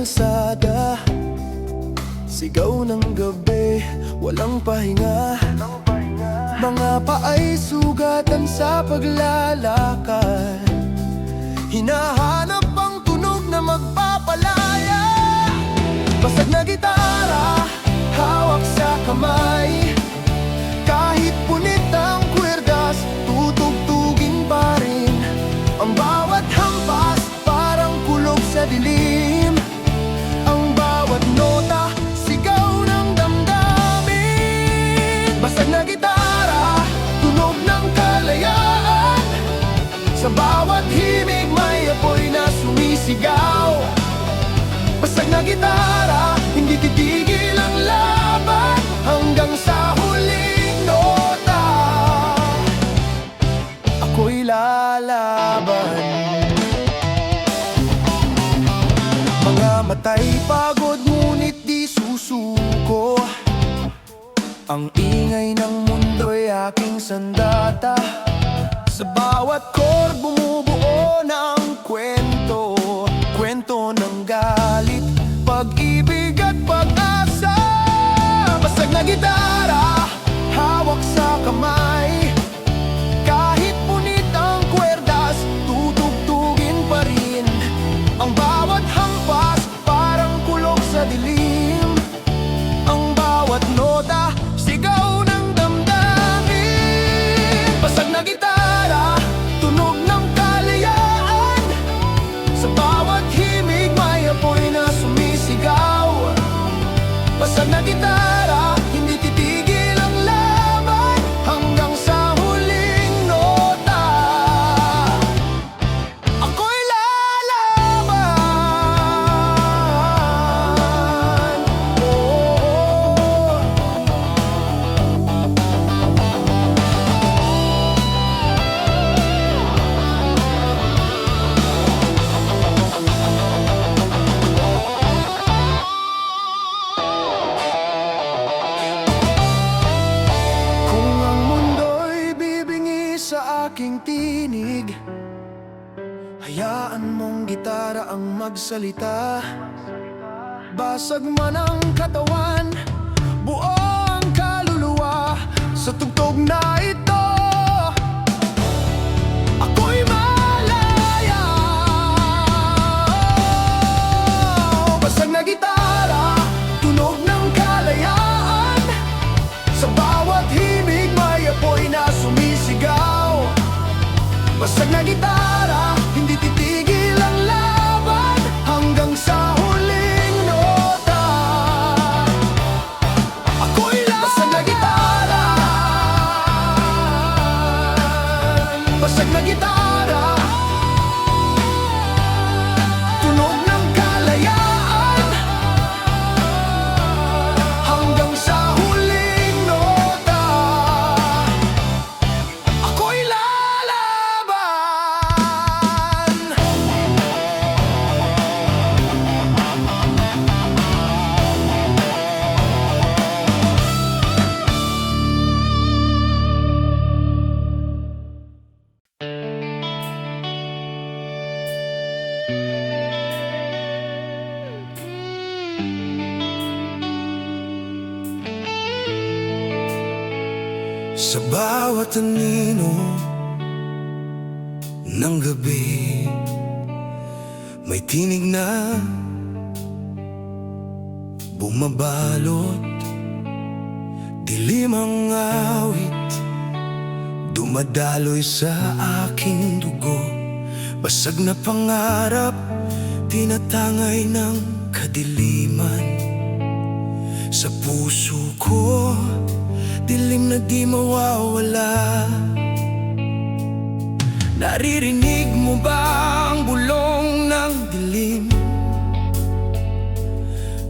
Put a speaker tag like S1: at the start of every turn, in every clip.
S1: kalsada, sigaw ng gabi, walang pahinga. Mga paay sugatan sa paglalakad, hinahanap ang tunog na magpapalaya. Basag na gitara, hawak sa kamay, kahit punit ang kwerdas, tutugtugin pa rin. Ang bawat hampas, parang kulog sa dilim. Ang bawat nota, sigaw ng damdamin. Basag na gitara, tunog ng kalayaan. Sa bawat himig may apoy na sumisigaw. Basag na gitara, hindi titigil ang laban hanggang sa huling nota. Ako'y lalaban. Mga matay pagod ngunit di susuko. Ang ingay ng mundo'y aking sandata. Sa bawat chord bumubuo ng kwento, kwento ng galit, pag-ibig at pag-asa. Basag na gitara, hawak sa kamay, kahit punit ang kwerdas, tutugtugin pa rin. Ang bawat hampas, parang kulog sa dilim. Ang bawat nota, sigaw ng damdamin. Basag na gitara, tunog ng kalayaan. Sa bawat himig may apoy na sumisigaw. Basag na gitara, hindi titigil ang laban hanggang sa huling nota. Ako'y lalaban. Kung ang mundo'y bibingi sa aking tinig, hayaan mong gitara ang magsalita. Basag man ang katawan, buo ang kaluluwa. Sa tugtog na ito, ako'y malaya. Basag na gitara, tunog ng kalayaan. Sa bawat himig may apoy na sumisigaw. Basag na gitara, hindi titigil ang laban hanggang sa huling nota. Ako'y basag na gitara. Basag na gitara, tunog ng kalayaan. Hanggang sa huling nota, ako'y lalaban. Sa bawat anino ng gabi, may tinig na bumabalot. Dilim ang awit, dumadaloy sa aking dugo. Basag na pangarap, tinatangay ng kadiliman. Sa puso ko, dilim na di mawawala. Naririnig mo ba ang bulong ng dilim?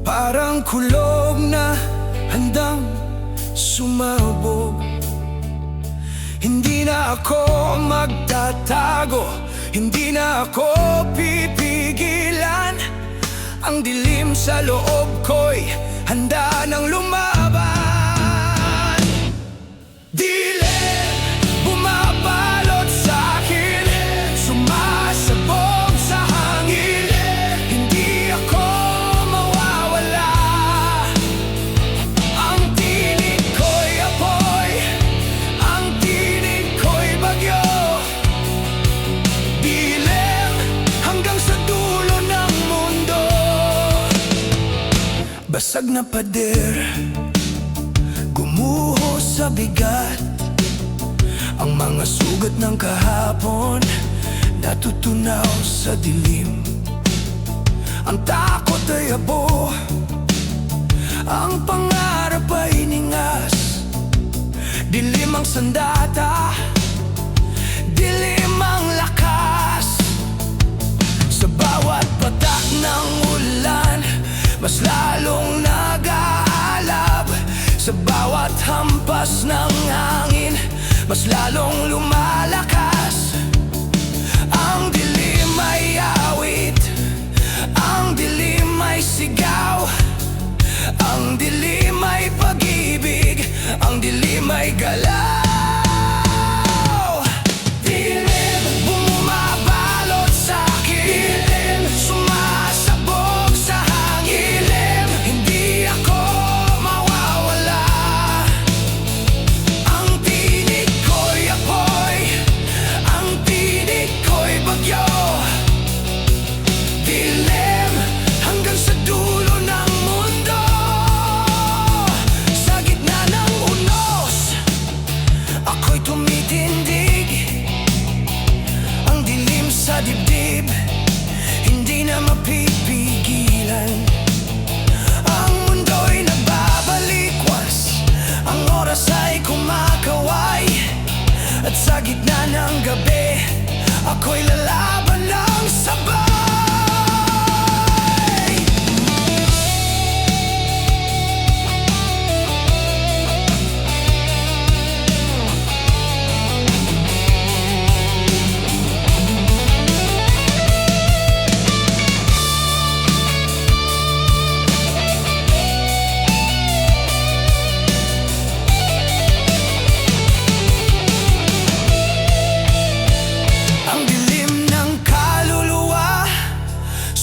S1: Parang kulog na handang sumabog. Hindi na ako magtatago, hindi na ako pipigilan. Ang dilim sa loob ko'y handa nang lumaban. Dilim, bumabalot sa'kin, sumasabog sa hangin. Hindi ako Basag na pader, gumuho sa bigat. Ang mga sugat ng kahapon natutunaw sa dilim. Ang takot ay abo, ang pangarap ay ningas. Dilim ang sandata, dilim ang lakas. Sa bawat patak ng ulan, mas lalong nag-aalab. Sa bawat hampas ng hangin, mas lalong lumalakas. Ang dilim ay awit, ang dilim ay sigaw, ang dilim ay pag-ibig, ang dilim ay galaw. Dilim, bumabalot sa'kin. Dilim, sumasabog sa hangin. Dilim, hindi ako mawawala. Ang tinig ko'y apoy, ang tinig ko'y bagyo. Dilim, hanggang sa dulo ng mundo. Sa gitna ng unos, ako'y tumitindig. Ang dilim sa dibdib, hindi na mapipigilan. Ang mundo'y nagbabalikwas, ang oras ay kumakaway. At sa gitna ng gabi, ako'y lalaban ng sabay.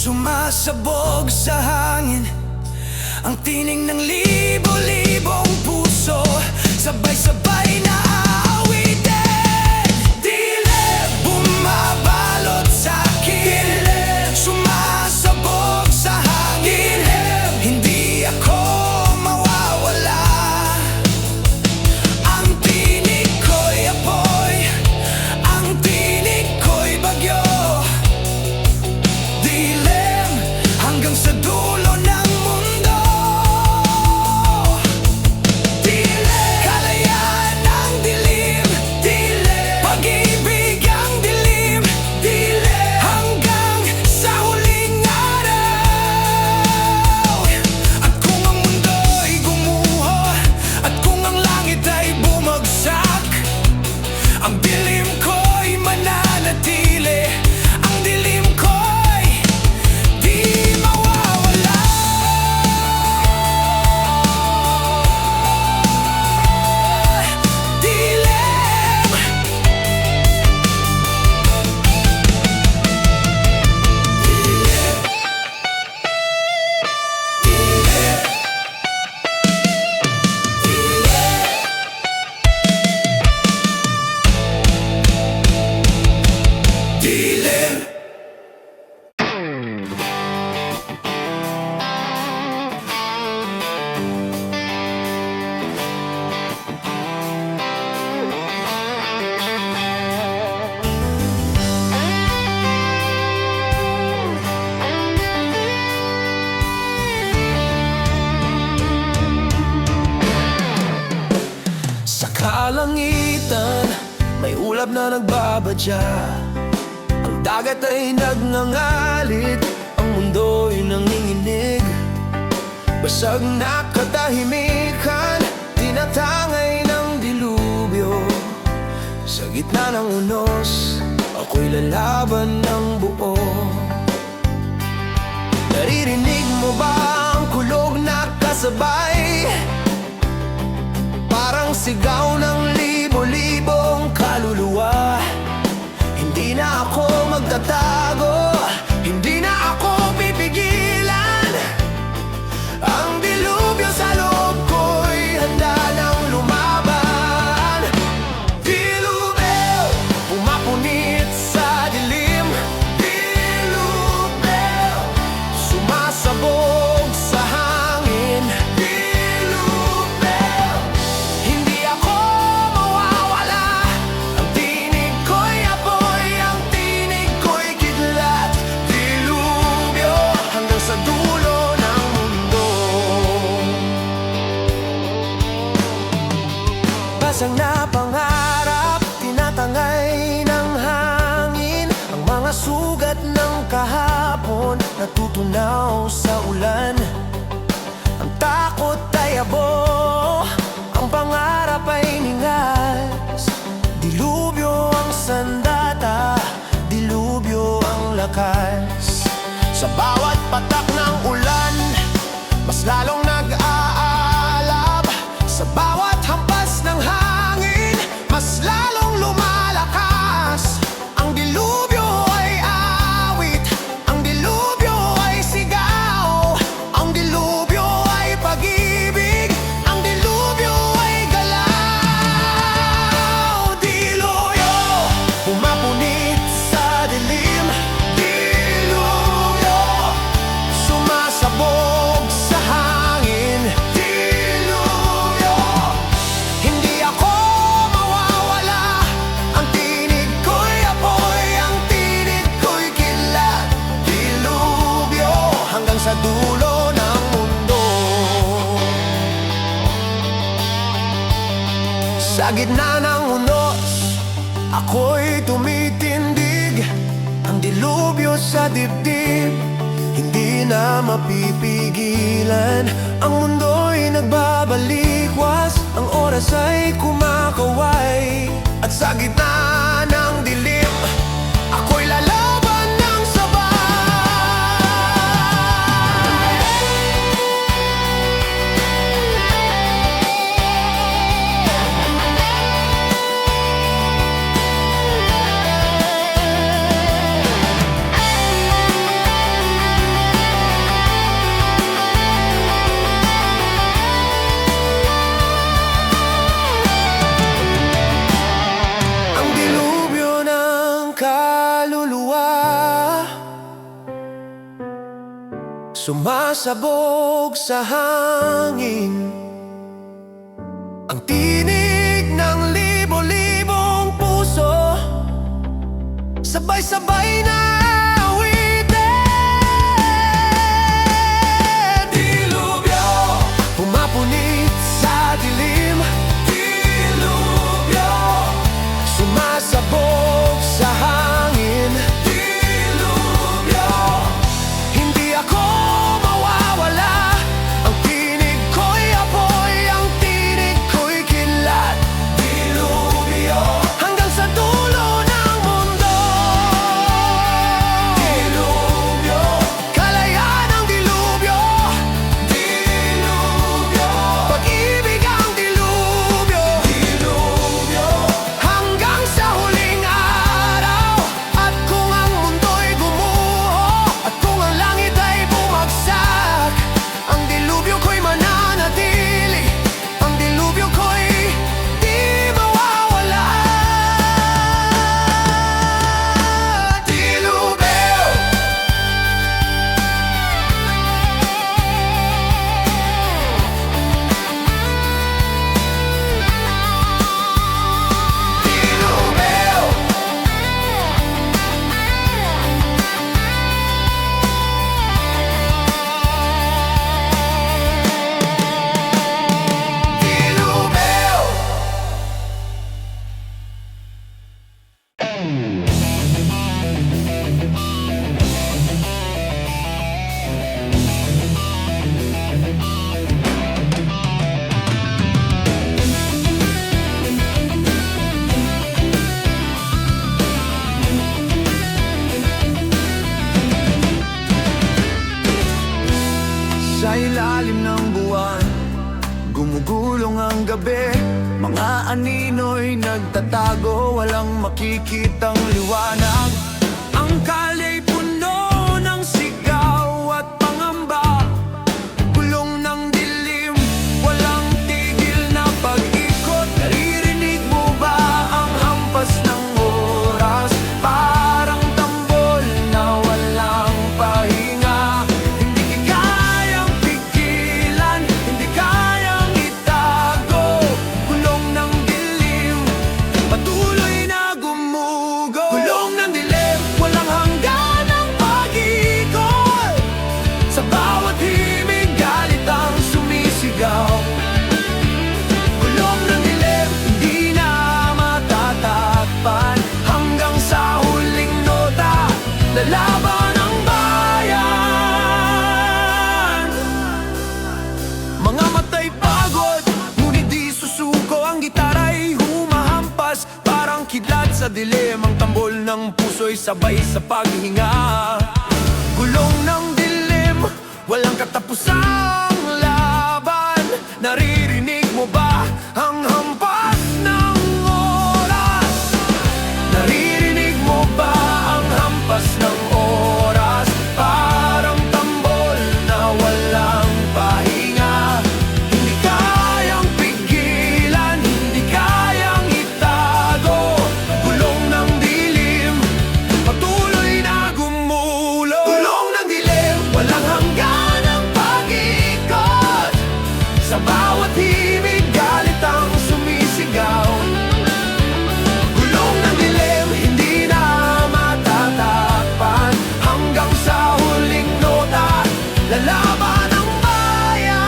S1: Sumasabog sa hangin, ang tining ng libo-libong puso, sabay-sabay na aawitin. Dilim, bumabalot sa'kin. Dilim, sumasabog sa hangin. Dilim, hindi ako mawawala. Ang tinig ko'y apoy, ang tinig ko'y bagyo. Dilim, hanggang sa dulo ng mundo. Dilim, kalayaan ang dilim. Dilim, pag-ibig ang dilim. Dilim, hanggang sa huling araw. At kung ang mundo'y gumuho, at kung ang langit ay bumagsak, ang dilim ko'y mananatili. Ang dilim ko'y di mawawala. Dilim, dilim. Sa kalangitan, may ulap na nagbabadya. Ang dagat ay nagngangalit, ang mundo'y nanginginig. Basag na katahimikan, tinatangay ng dilubyo. Sa gitna ng unos, ako'y lalaban ng buo. Naririnig mo ba ang kulog na kasabay? Parang sigaw ng libo-libong kaluluwa. Hindi na ako magtatago, hindi na ako pipigilan. Ang dilubyo sa loob ko'y handa nang lumaban. Dilubyo, pumapunit sa dilim. Dilubyo, sumasabog sa hangin. abo, ang pangarap ay ningas. Dilubyo ang sandata, dilubyo ang lakas. Sa bawat patak ng ulan, mas lalong nag-aalab. Sa bawat hampas ng hangin, mas lalong lumalakas. Ang dilubyo ay awit, ang dilubyo ay sigaw, ang dilubyo ay pag-ibig, ang dilubyo ay galaw. Dilubyo, pumapunit sa dilim. Dilubyo, sumasabog sa hangin. Dilubyo, hindi ako mawawala. Ang tinig ko'y apoy, ang tinig ko'y kilat. Dilubyo, hanggang sa dulo ng mundo. Sa gitna ng unos, ako'y tumitindig. Ang dilubyo sa dibdib, hindi na mapipigilan. Ang mundo'y nagbabalikwas, ang oras ay kumakaway. At sa gitna ng dilim, ako'y lalaban ng sabay. Ang dilubyo ng kaluluwa, sumasabog sa hangin. Ang tinig ng libo-libong puso, sabay-sabay na awitin. Dilubyo, pumapunit sa dilim. Dilubyo, sumasabog sa hangin. Dilubyo, hindi ako mawawala. Ang tinig ko'y apoy, ang tinig ko'y kilat. Dilubyo, hanggang sa dulo ng mundo. Dilubyo, kalayaan ang dilubyo. Dilubyo, pag-ibig ang dilubyo. Dilubyo, hanggang sa huling araw. At kung ang mundo'y gumuho, at kung ang langit ay bumagsak, ang dilubyo ko'y mananatili. Ang dilubyo ko'y di mawawala. Dilubyo, dilubyo, dilubyo. Sa ilalim ng buwan, gumugulong ang gabi. Mga anino'y nagtatago, walang makikitang liwanag. Ang kalya'y puno ng sigaw at pangamba. Gulong ng dilim, walang tigil na pag-ikot. Naririnig mo ba ang hampas ng oras? Parang tambol na walang pahinga. Hindi kayang pigilan, hindi kayang itago. Gulong ng dilim, patuloy na gumugo. Gulong ng dilim, sa dilim, ang tambol ng puso'y sabay sa paghinga. Gulong ng dilim, walang katapusang laban. Naririnig mo ba ang hampas ng oras? Naririnig mo ba ang hampas ng oras? Parang tambol na walang pahinga. Hindi kayang pigilan, hindi kayang itago. Gulong ng dilim, patuloy na gumulo. Gulong ng dilim, walang hanggan ang pag-ikot. Sa bawat himig, galit ang sumisigaw. Gulong ng dilim, hindi na matatakpan. Hanggang sa huling nota, lalaban ang bayan.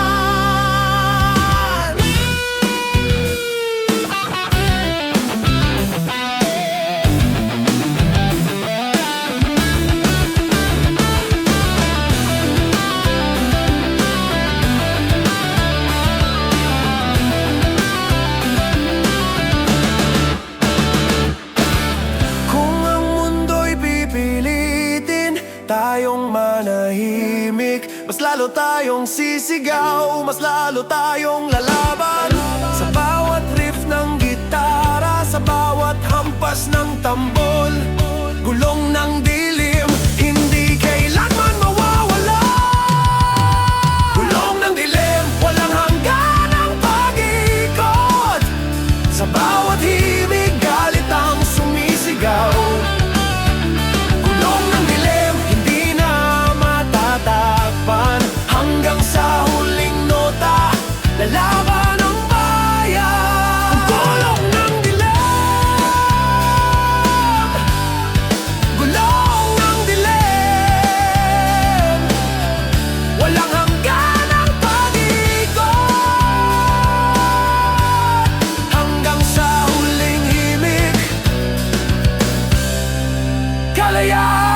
S1: Kung ang mundo'y pipilitin tayong manahimik, mas lalo tayong sisigaw, mas lalo tayong lalaban. Sa bawat riff ng gitara, sa bawat hampas ng tambol, gulong ng dilim, hindi kailanman mawawala. Gulong ng dilim, walang hanggan ang pag-ikot. Sa bawat himig, galit ang sumisigaw. Gulong ng dilim, hindi na matatakpan. Hanggang sa huling nota, lalaban ang bayan. Gulong ng dilim, gulong ng dilim, walang hanggan ang pag-ikot. Hanggang sa huling himig, kalayaan.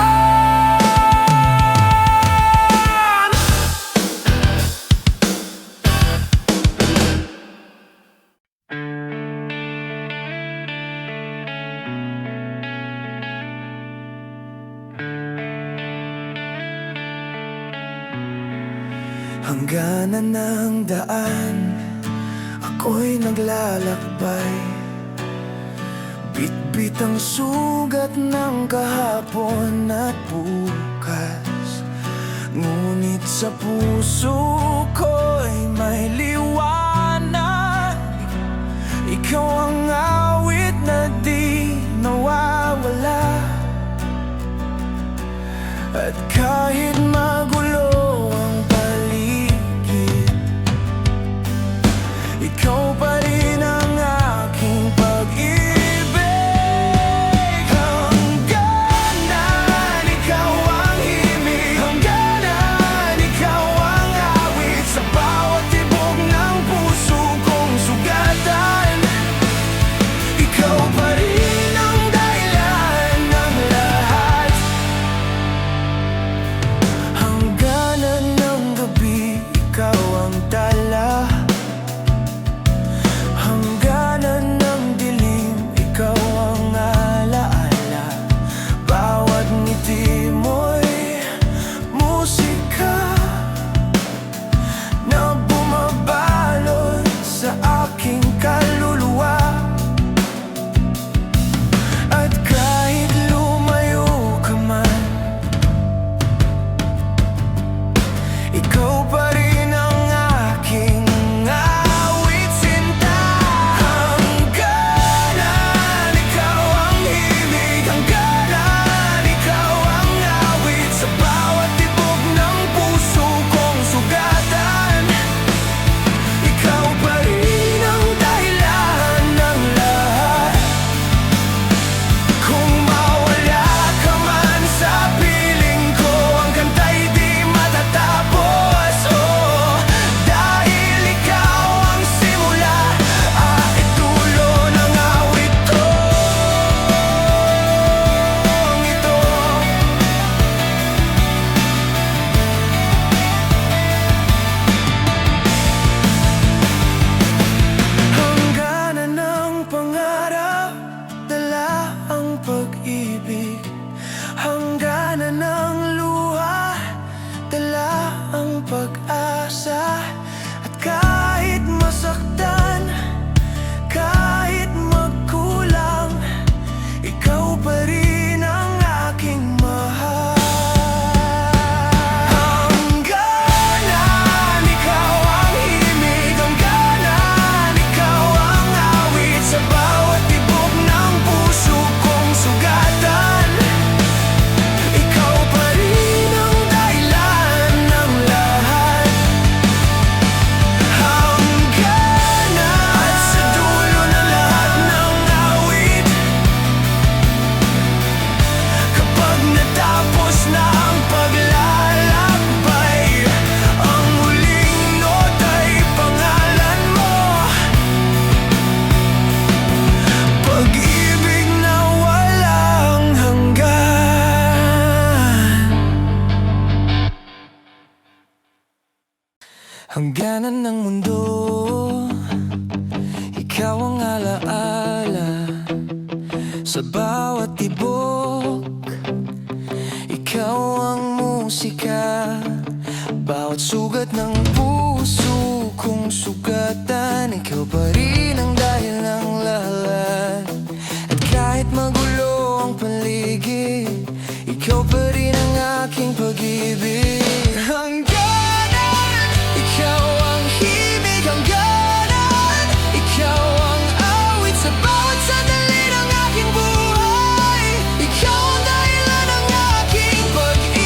S1: Hangganan ng daan, ako'y naglalakbay. Bitbit ang sugat ng kahapon at bukas. Ngunit sa puso ko'y may liwanag. Ikaw ang awit na di nawawala. At kahit magulo ang paligid, ikaw pa rin ang aking pag-ibig. Hangganan, ikaw ang himig. Hangganan, ikaw ang awit. Sa bawat tibok ng puso kong sugatan, ng luha, dala ang pag-asa. At kahit masaktan, kahit magkulang, ikaw pa rin ang aking mahal. Hangganan ikaw ang himig, hangganan ikaw ang awit sa bawat tibok ng puso kong sugatan. Ikaw pa rin ang dahilan ng lahat. Hangganan at sa dulo ng lahat ng awit, kapag natapos na ang paglalakbay, ang huling nota'y pangalan mo. Pag-ibig na walang hanggan. Hangganan ng mundo, ikaw ang alaala. Sa bawat tibok, ikaw ang musika. Bawat sugat ng puso kong sugatan, ikaw pa rin ang dahil ng lahat. At kahit magulo ang paligid, ikaw pa rin ang aking pag-ibig. Hangganan, ikaw ang himig, hangganan ikaw ang awit sa bawat sandali ng aking buhay. Ikaw ang dahilan ng aking pag-ibig.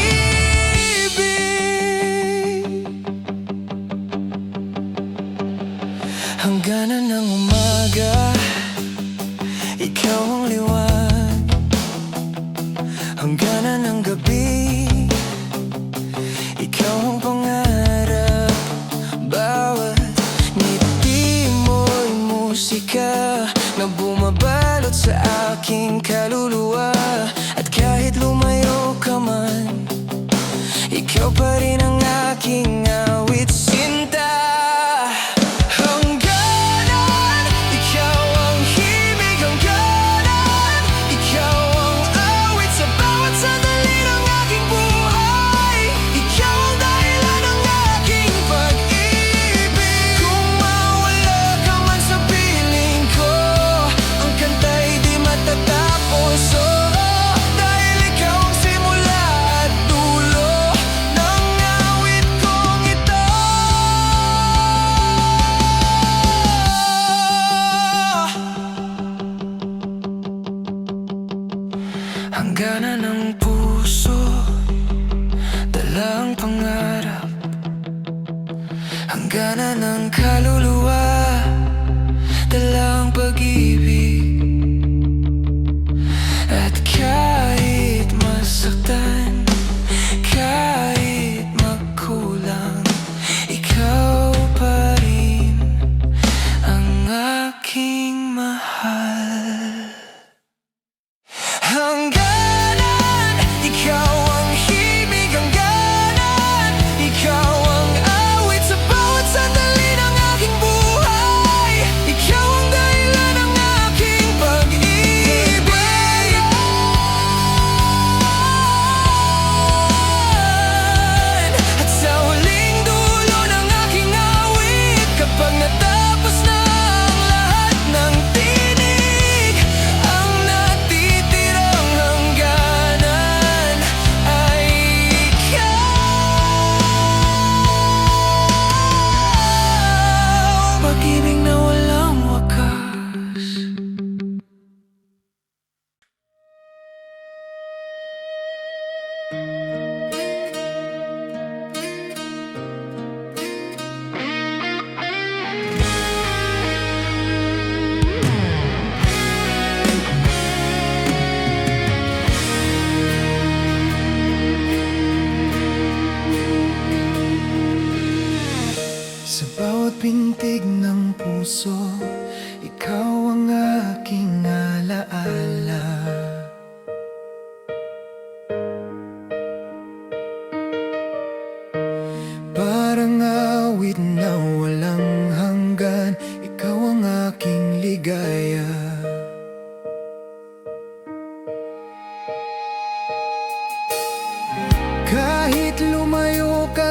S1: Hangganan ng umaga, ikaw ang liwan. Hangganan ng gabi, ikaw ang pangarap. Bawat ngiti mo'y musika na bumabalot sa aking kaluluwa. At kahit lumayo ka man, ikaw pa rin ang aking awit sinta. Hangganan, ikaw ang himig, hangganan ikaw ang awit sa bawat sandali ng aking buhay. Ikaw ang dahilan ng aking pag-ibig. Kung mawala ka man sa piling ko, ang kanta'y di matatapos. Dahil ikaw ang simula at dulo ng awit kong ito. Hangganan ng puso, dala ang pangarap. Hangganan ng kaluluwa, dala ang pag-ibig. At kahit masaktan, kahit magkulang, ikaw pa rin ang aking mahal. Hangganan, ikaw ang himig, hangganan ikaw ang awit sa bawat sandali ng aking buhay. Ikaw ang dahilan ng aking pag-ibig. At sa huling dulo ng aking awit, kapag natapos na ang lahat ng tinig, ang natitirang hangganan ay ikaw. Pag-ibig na walang wakas. Sa bawat pintig ng puso, ikaw ang aking alaala. Parang awit na walang hanggan, ikaw ang aking ligaya.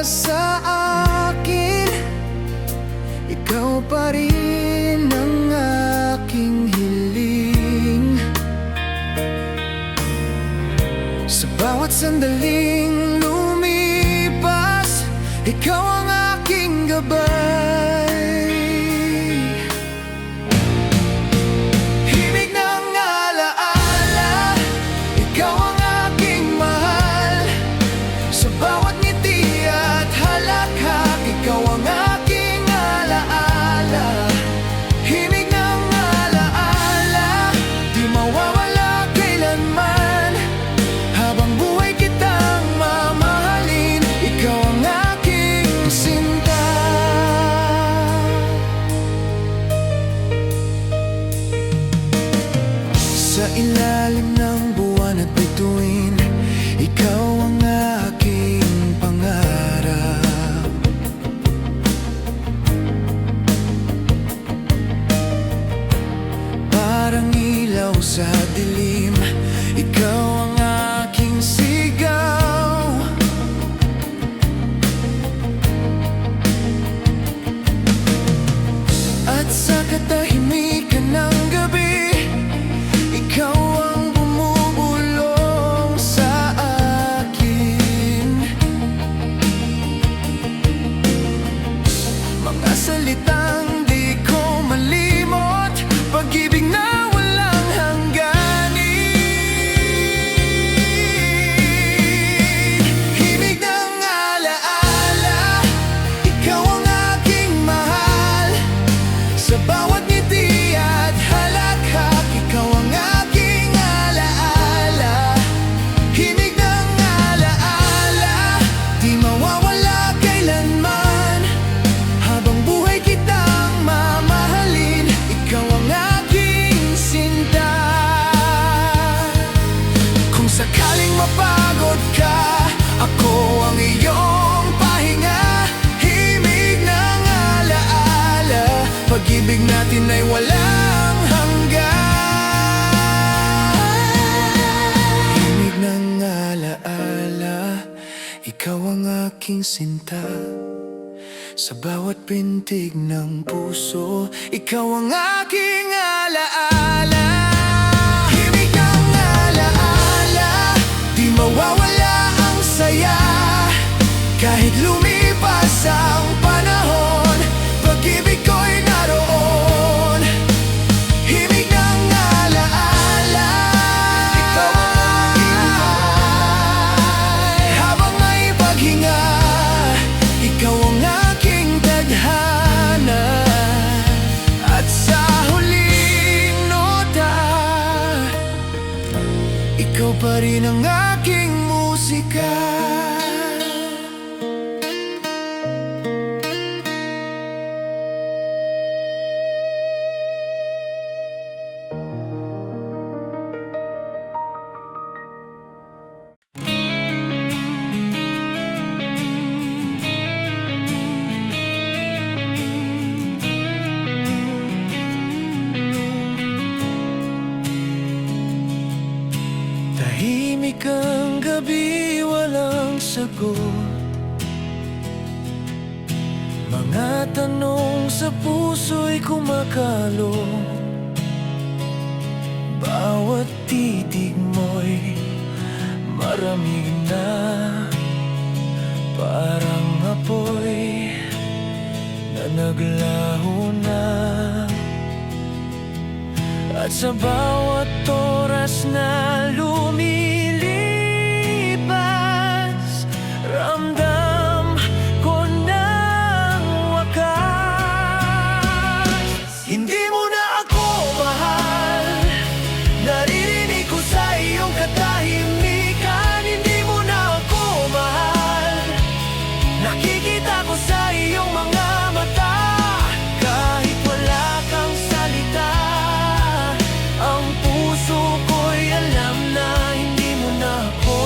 S1: sa akin, ikaw pa rin ang aking hiling. Sa bawat sandaling lumipas, ikaw ang aking gabay. Himig ng alaala, ikaw ang aking mahal. Sa bawat ngiti at halakhak, ikaw ang aking alaala. Himig ng alaala, di mawawala kailanman. Habang buhay kitang mamahalin, ikaw ang aking sinta. Sa ilalim ng buwan at bituin, ikaw ang aking pangarap. Parang ilaw sa dilim, ikaw ang aking sigaw. At sa katahimikan ng gabi, ikaw ang bumubulong sa akin. Mga salitang di ko malimot, pag-ibig na walang hangganin. Himig ng alaala, ikaw ang aking mahal. Sa bawat ngiti at halakhak, ikaw ang aking alaala. Himig ng alaala, di mawawala kailanman. Habang buhay kitang mamahalin, ikaw ang aking sinta. Kung sakaling mapagod ka, ako ang iyong pahinga. Himig ng alaala, pag-ibig natin ay walang hanggan. Himig ng alaala, ikaw ang aking sinta. Sa bawat pintig ng puso, ikaw ang aking alaala. Himig ng alaala, di mawawala ang saya. Kahit lumipas ang panahon, pag-ibig ko'y naroon. Himig ng alaala, ikaw ang aking buhay. Habang may paghinga, ikaw ang aking tadhana. At sa huling nota, ikaw pa rin ang aking musika. Tahimik ang gabi, walang sagot. Mga tanong sa puso'y kumakalong. Bawat titig mo'y maramig na, parang apoy na naglaho na. At sa bawat oras na lumilipas, ramdam ko ng wakas. Hindi mo na ako mahal, naririnig ko sa iyong katahimikan. Hindi mo na ako mahal, nakikita ko sa iyong mga mata. Kahit wala kang salita, ang puso ko'y alam na hindi mo na ako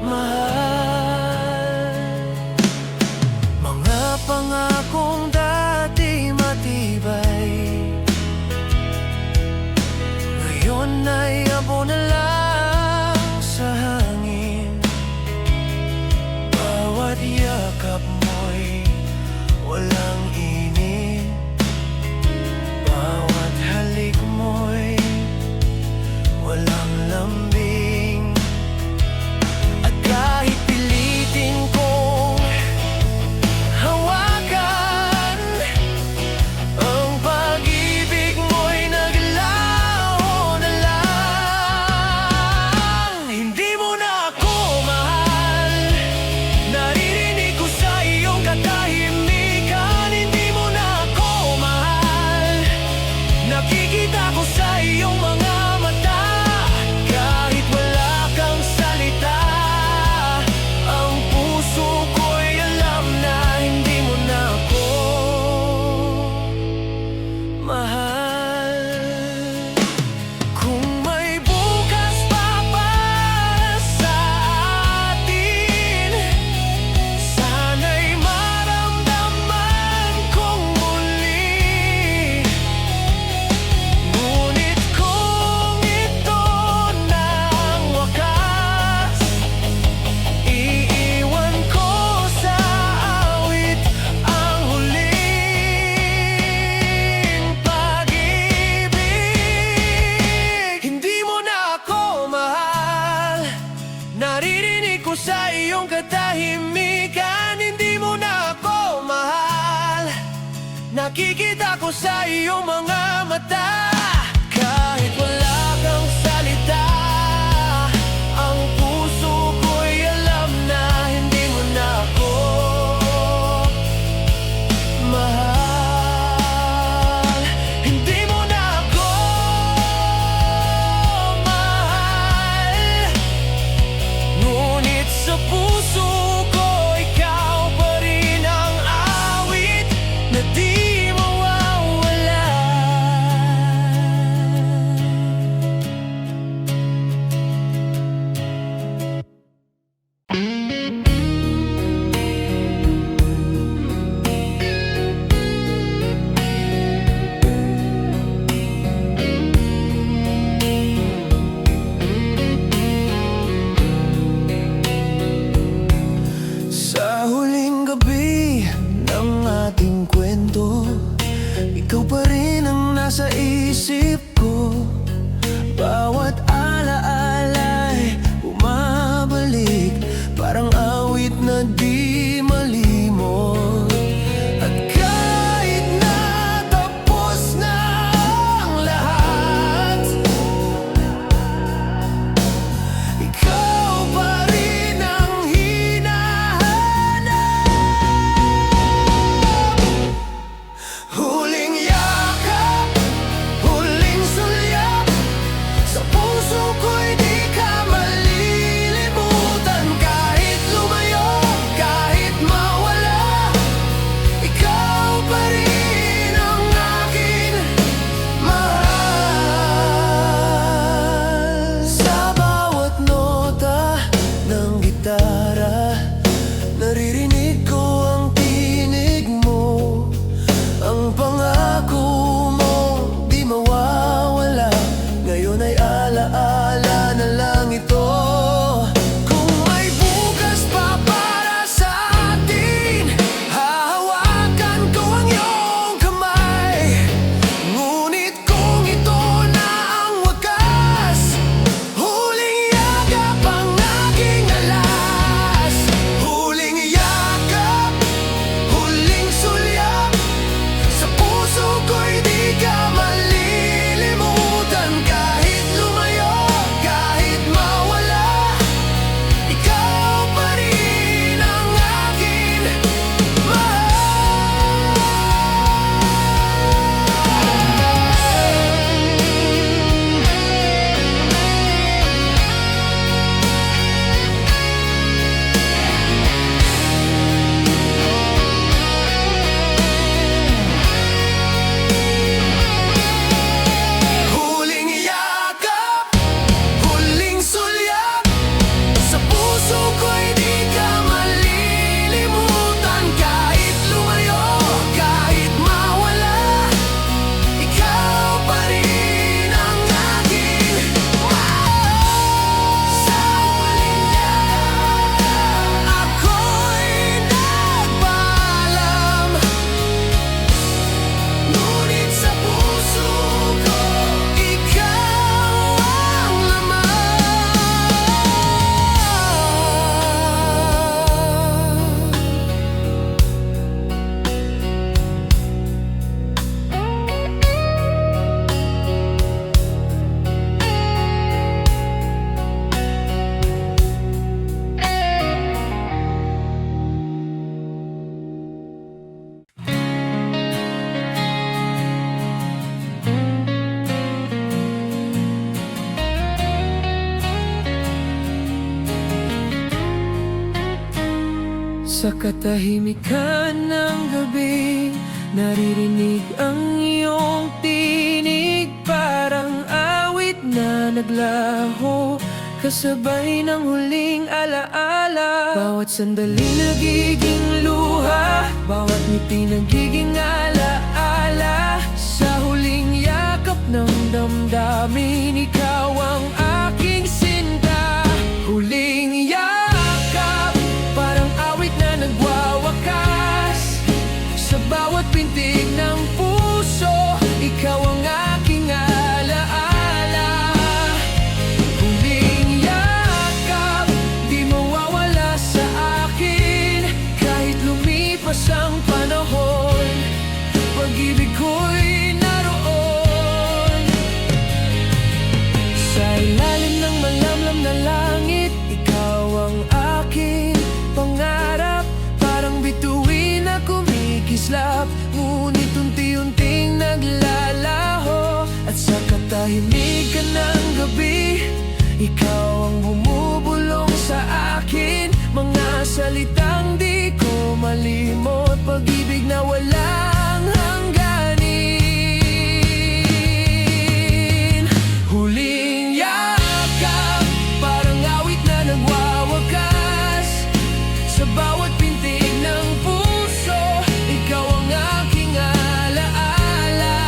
S1: mahal. Mga pangakong dati matibay, ngayon ay abo na lang sa hangin. Nakikita ko sa iyong mga mata, kahit wala kang salita, ang puso ko'y alam na hindi mo na ako mahal. Hindi mo na ako mahal. Ngunit sa puso ko, ikaw pa rin ang awit na di mawawala. Sa huling gabi ng ating kwento, ikaw pa rin ang nasa isip ko. Bawat alaala'y bumabalik, parang awit na di malimot. At kahit na tapos na ang lahat, ikaw pa rin ang hinahanap. Huling yakap, huling sulyap, sa puso ko'y di ka malilimutan. Kahit lumayo, kahit mawala, ikaw pa rin ang akin mahal. Sa bawat nota ng gitara, naririnig ko ang tinig mo. Ang pangako mo di mawawala, ngayon ay alaala na lang ito. Kung may bukas pa para sa atin, hahawakan ko ang iyong kamay. Ngunit kung ito na ang wakas, huling yakap ang aking alas. Huling yakap, huling sulyap, sa puso ko'y di ka malilimutan. Kahit lumayo, kahit mawala, ikaw pa rin ang akin Huling yakap, huling sulyap, sa puso ko'y di ka malilimutan. Kahit lumayo, kahit mawala, ikaw pa rin ang akin mahal. Sa huling yakap, ako'y nagpaalam. Ngunit sa puso ko, ikaw ang Sa katahimikan ng gabi, naririnig ang iyong tinig, parang awit na naglaho, kasabay ng huling alaala. Bawat sandali nagiging luha, bawat ngiti nagiging alaala. Sa huling yakap ng damdamin, ikaw ang aking sinta. Huling yakap, parang awit na nagwawakas. Sa bawat pintig ng puso, ikaw ang aking alaala. Huling yakap, di mawawala sa akin. Kahit lumipas ang panahon, pag-ibig tahimik ka ng gabi, ikaw ang bumubulong sa akin. Mga salitang di ko malimot, pag-ibig na walang hangganin. Huling yakap, parang awit na nagwawakas. Sa bawat pintig ng puso, ikaw ang aking alaala.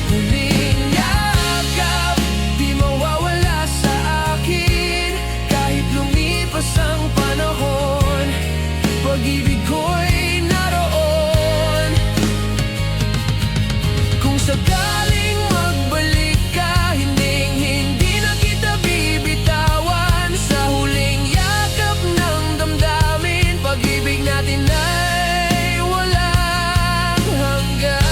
S1: Huling yakap, di mawawala sa akin. Kahit lumipas ang panahon, pag-ibig ko'y naroon. Kung sakaling magbalik ka, hindi na kita bibitawan. Sa huling yakap ng damdamin, pag-ibig natin ay walang hanggan.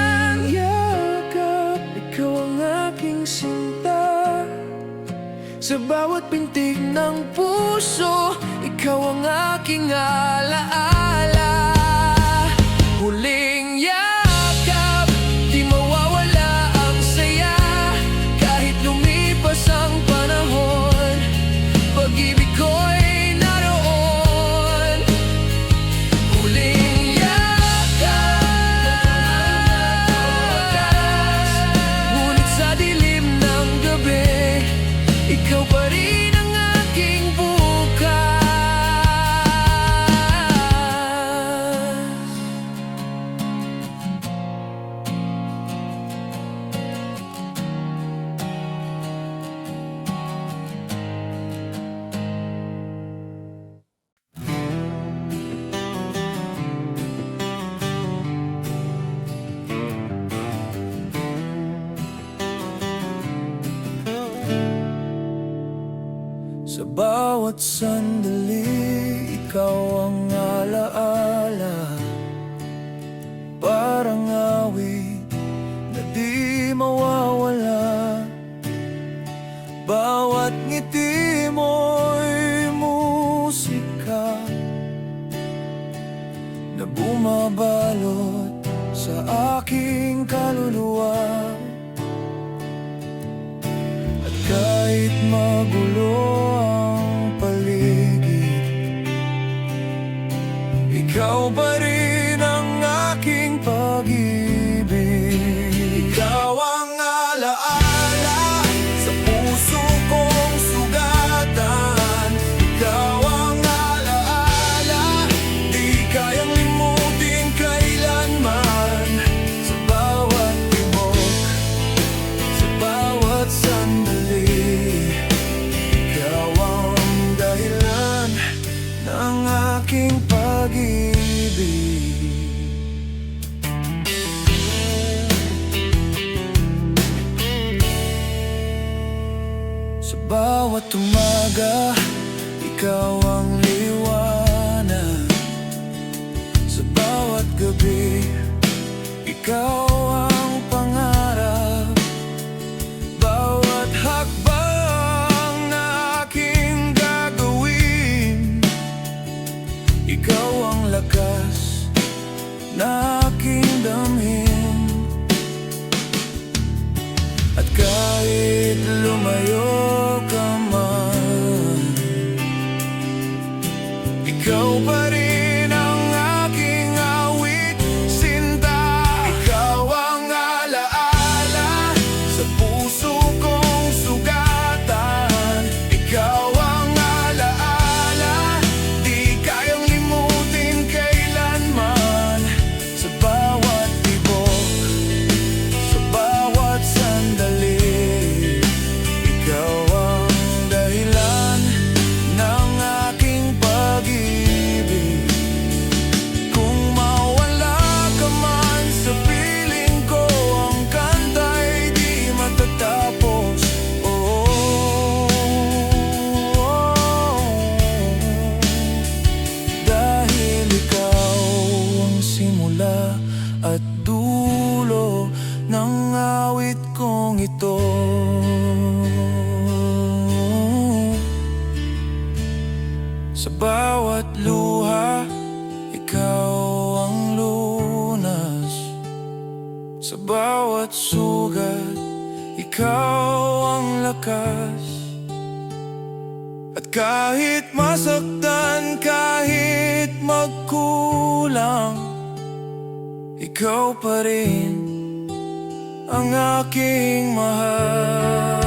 S1: Huling yakap, ikaw ang aking sinta. Sa bawat pintig ng puso, ikaw ang aking alaala. Huling yakap, di mawawala ang saya. Kahit lumipas ang panahon, pag-ibig ko'y naroon. Huling yakap, ngunit sa dilim ng gabi, ikaw pa rin ang aking bukas. Sa bawat sandali, ikaw ang alaala. Parang awit na di mawawala. Bawat ngiti mo'y musika na bumabalot sa aking kaluluwa. At kahit magulo ang paligid, ikaw pa rin ang aking pag-ibig. Ikaw ang alaala sa puso kong sugatan. Ikaw ang alaala, di kayang limutin kailanman. Sa bawat tibok, sa bawat sandali, ikaw ang dahilan ng aking pag-ibig. Sa bawat umaga, ikaw ang liwanag. Sa bawat gabi, ikaw ang pangarap. Bawat hakbang na aking gagawin, ikaw ang lakas na aking damhin. At kahit lumayo ka man, ikaw pa rin ang aking awit, sinta. Ikaw ang alaala sa puso kong sugatan. Ikaw ang alaala, di kayang limutin kailanman. Sa bawat tibok, sa bawat sandali, ikaw ang dahilan ng aking pag-ibig. Kung mawala ka man sa piling ko, ang kanta'y di matatapos. Dahil ikaw ang simula at dulo ng awit kong ito. Sa bawat luha, ikaw ang Sa bawat sugat, ikaw ang lakas. At kahit masaktan, kahit magkulang, ikaw pa rin ang aking mahal.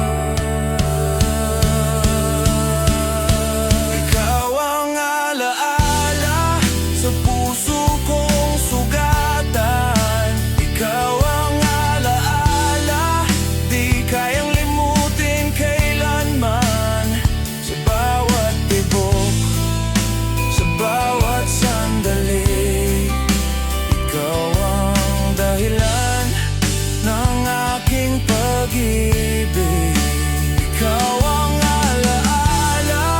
S1: Ikaw ang alaala sa puso kong sugatan. Ikaw ang alaala, di kayang limutin kailanman. Sa bawat tibok, sa bawat sandali, ikaw ang dahilan ng aking pag-ibig. Ikaw ang alaala,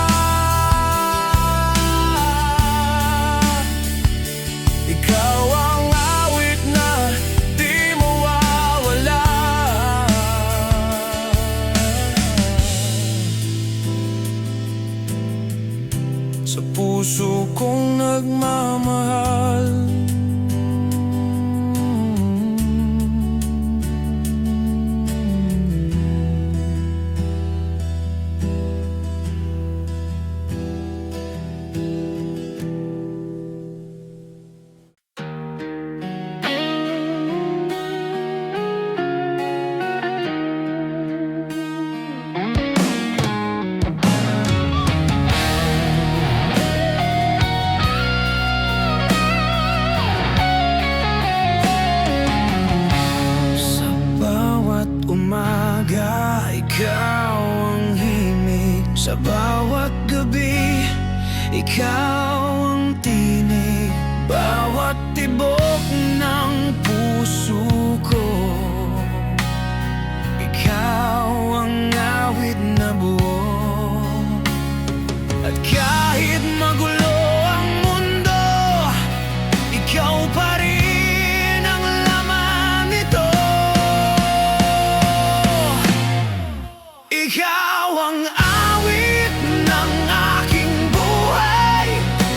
S1: ikaw ang awit na di mawawala. Sa puso kong nagmamahal, umaga, ikaw ang himig. Sa bawat gabi, ikaw ang tinig. Bawat tibok ng puso ko, ikaw ang awit na buo. At kahit magulo ang mundo, ikaw pa rin ang laman nito. Ikaw ang awit ng aking buhay.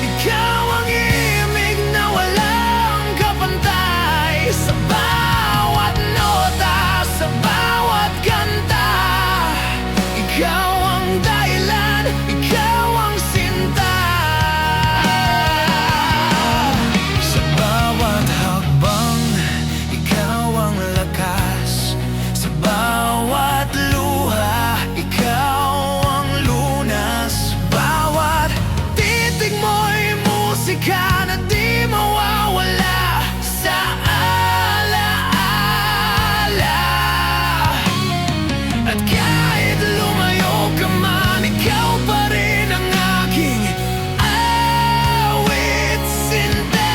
S1: Ikaw ang imig na walang kapantay. Sa bawat nota, sa bawat kanta, ikaw ang dahilan, ikaw ang sinta. Sa bawat hakbang, ikaw ang lakas. Sa bawat luha, ikaw ang lunas. Bawat titig mo'y musika na di mawawala sa alaala. At kahit lumayo ka man, ikaw pa rin ang aking awit sinta.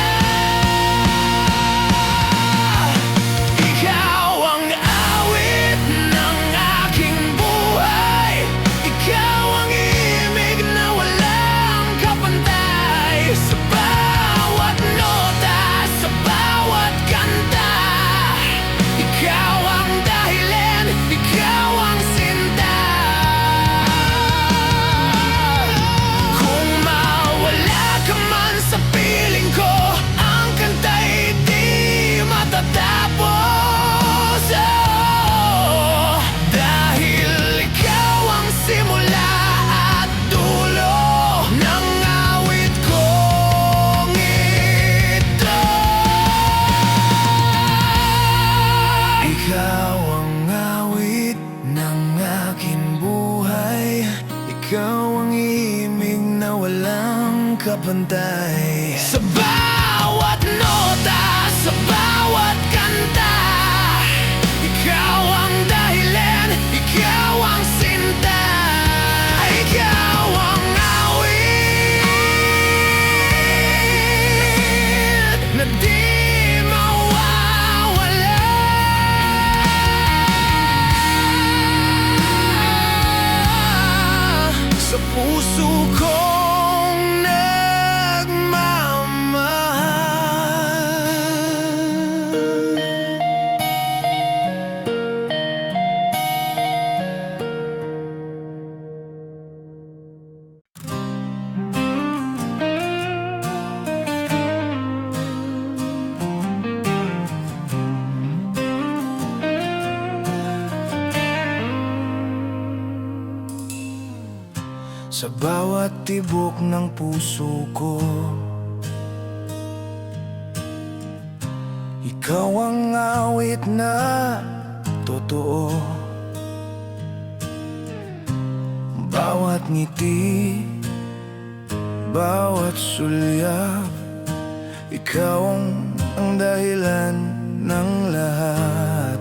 S1: Ikaw ang awit ng aking buhay. Ikaw ang imig na walang kapantay. Sa bawat nota, sa bawat kanta, ikaw ang dahilan, ikaw ang sinta. Kung mawala ka man sa piling ko, ang kanta'y di matatapos. Oh, dahil ikaw ang simula at dulo ng awit kong ito. Ikaw ang awit ng aking buhay. Ikaw ang imig na walang kapantay. Sa bawat nota, sa bawat kanta, ikaw ang dahilan, ikaw ang sinta. Ikaw ang awit na di mawawala. Sa puso kong nagmamahal. sa bawat tibok ng puso ko. Ikaw ang awit na totoo. Bawat ngiti, bawat sulyap, ikaw ang dahilan ng lahat.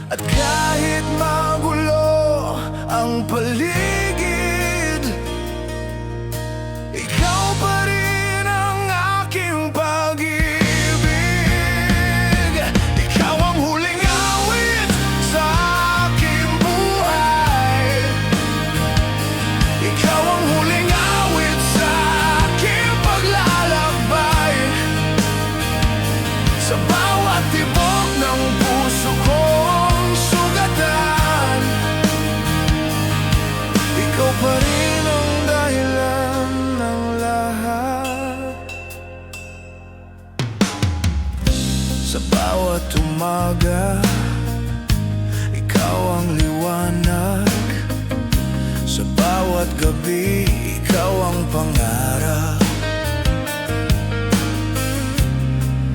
S1: At kahit magulo ang paligid, ikaw pa rin ang aking pag-ibig. Ikaw ang huling awit sa aking buhay. Ikaw ang huling awit sa aking paglalakbay. Sa bawat tibok ng puso kong sugatan, ikaw pa rin ang dahilan ng lahat. Sa bawat umaga, ikaw ang liwanag. Sa bawat gabi, ikaw ang pangarap.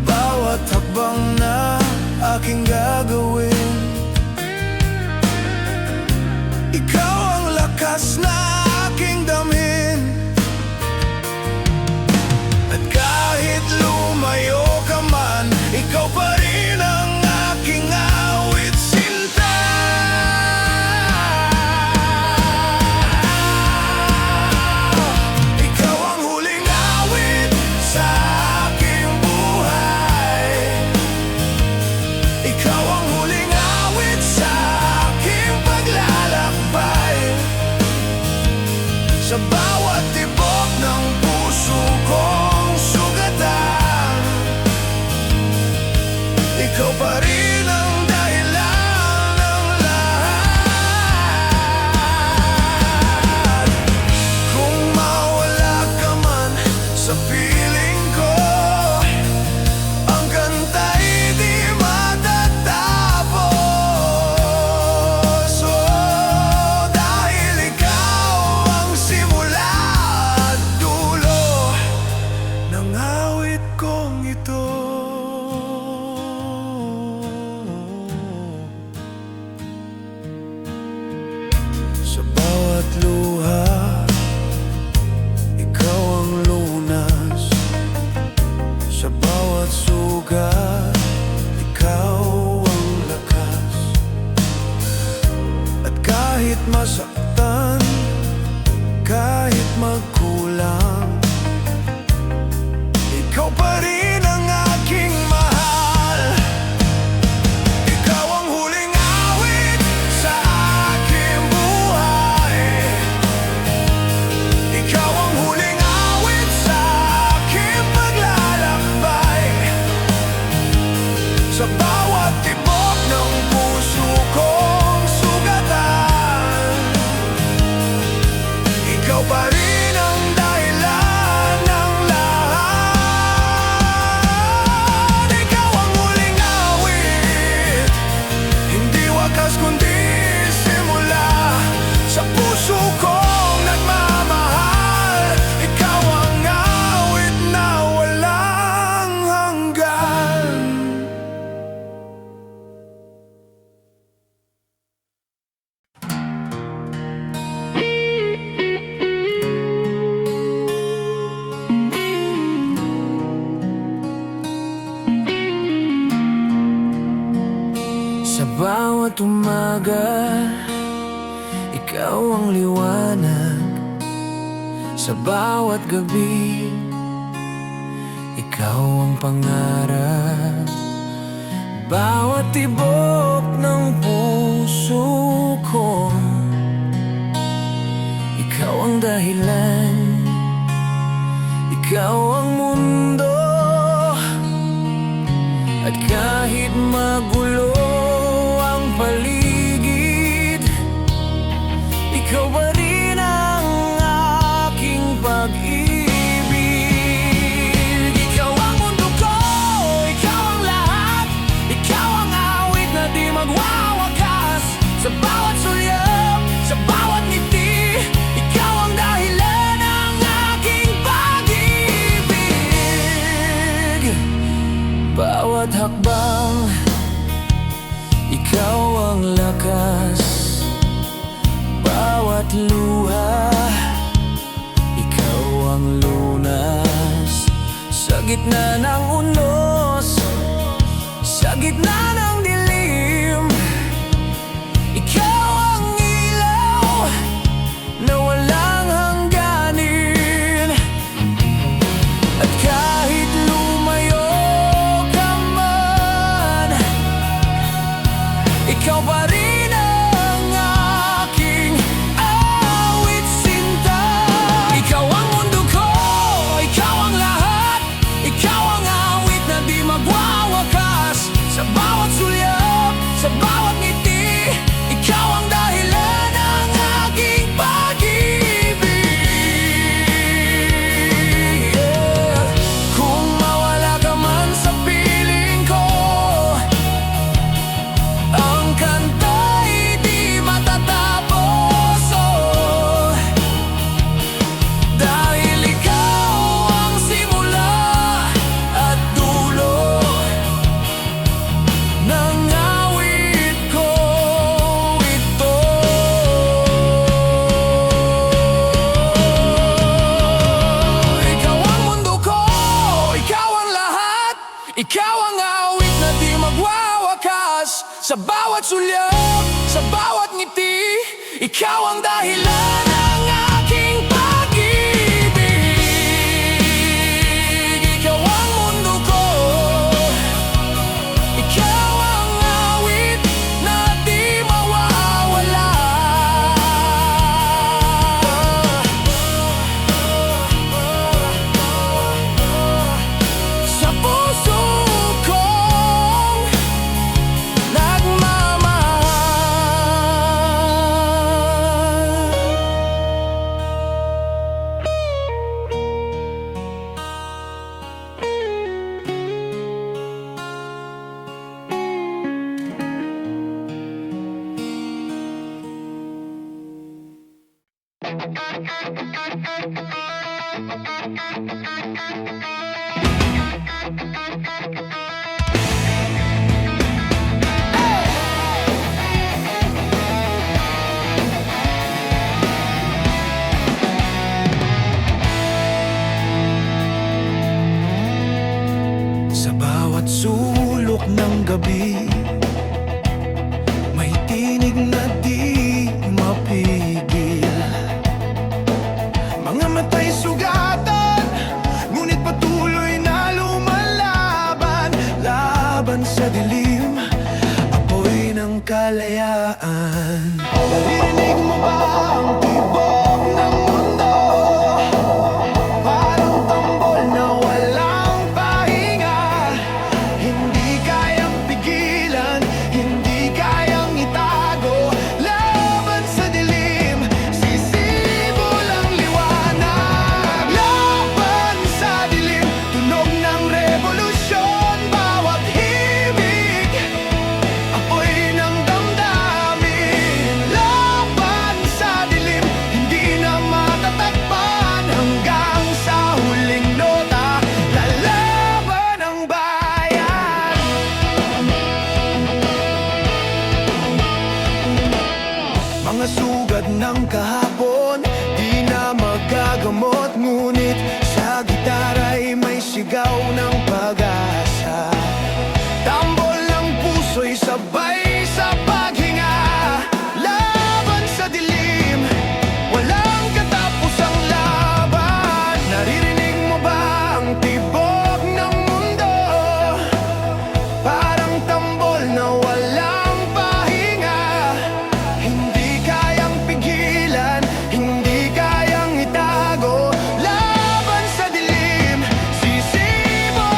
S1: Bawat hakbang na aking gagawin, ikaw ang lakas na aking damhin. At kahit lumayo ka man, ikaw pa rin ang aking awit sinta. Ikaw ang huling awit sa aking buhay. Ikaw ang huling awit sa aking paglalakbay. Sa bawat tibok ng puso kong sugatan, ikaw pa rin ang dahilan ng lahat. Kung mawala ka man sa piling ko, ang kanta'y di matatapos. Oh, dahil ikaw ang simula at dulo ng awit kong ito. Sa bawat luha, ikaw ang lunas. Sa bawat sugat, ikaw ang lakas. At kahit masaktan, kahit magkulang, ikaw pa rin ang aking mahal. Ikaw ang huling awit sa aking buhay. Ikaw ang huling awit sa aking paglalakbay. Sa bawat tibok ng puso kong sugatan, ikaw pa rin ang dahilan ng lahat. Ikaw ang huling awit, hindi wakas kundi simula. Sa puso kong nagmamahal, ikaw ang awit na walang hanggan. Sa bawat umaga, ikaw ang liwanag. Sa bawat gabi, ikaw ang pangarap. Bawat tibok ng puso ko, ikaw ang dahilan. Ikaw ang mundo. At kahit magulo ang paligid, ikaw pa rin ang aking pag-ibig. Ikaw ang mundo ko, ikaw ang lahat. Ikaw ang awit na di magwawakas. Sa bawat sulyap, sa bawat ngiti, bawat hakbang, ikaw ang lakas. Bawat luha, ikaw ang lunas. Sa gitna ng unos, sa gitna ng dilim, ikaw ang ilaw na walang hangganin. At kahit lumayo ka man, ikaw pa rin ang aking awit sinta. Ikaw ang mundo ko, ikaw ang lahat, ikaw ang awit na di magwawakas. Sa bawat sulyap, sa bawat ngiti, ikaw ang dahilan ng aking pag-ibig. Yeah. Kung mawala ka man sa piling ko, ang kanta'y di matatapos, oh. Dahil ikaw ang simula at dulo ng awit ko ito. Ikaw ang mundo ko, ikaw ang lahat, ikaw ang awit na di magwawakas. Sa bawat sulyap, sa bawat ngiti, ikaw ang dahilan ng aking pag-ibig. Ikaw ang mundo ko, ikaw ang awit na di mawawala. Sa puso kong nagmamahal. Sa bawat sulok ng gabi, may tinig na di mapigil. Mga matay sugatan, ngunit patuloy na lumalaban. Laban sa dilim, apoy ng kalayaan. Narinig mo ba ang tibok ng mundo? Parang tambol na walang pahinga. Hindi kayang pigilan, hindi kayang itago. Laban sa dilim, sisibol ang liwanag. Laban sa dilim, tunog ng revolusyon. Bawat himig, apoy ng damdamin. Laban sa dilim, hindi na matatakpan. Hanggang sa huling nota, lalaban ang bayan. Mga sugat ng kahapon, di na magagamot. Ngunit sa gitara'y may sigaw ng pag-asa. Tambol ng puso'y sabay sa paghinga. Laban sa dilim, walang katapusang laban. Naririnig mo ba ang tibok ng mundo? Parang tambol na walang pahinga. Hindi kayang pigilan, hindi kayang itago. Laban sa dilim, sisibol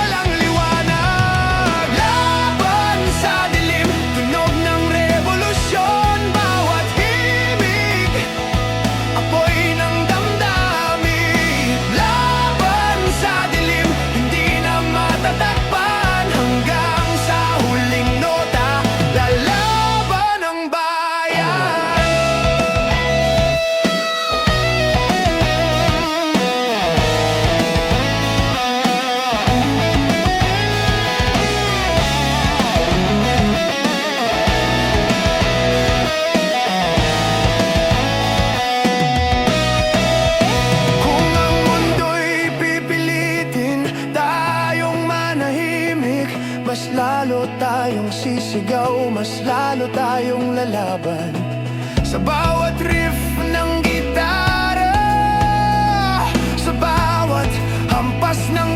S1: mas lalo tayong sisigaw, mas lalo tayong lalaban. Sa bawat riff ng gitara, sa bawat hampas ng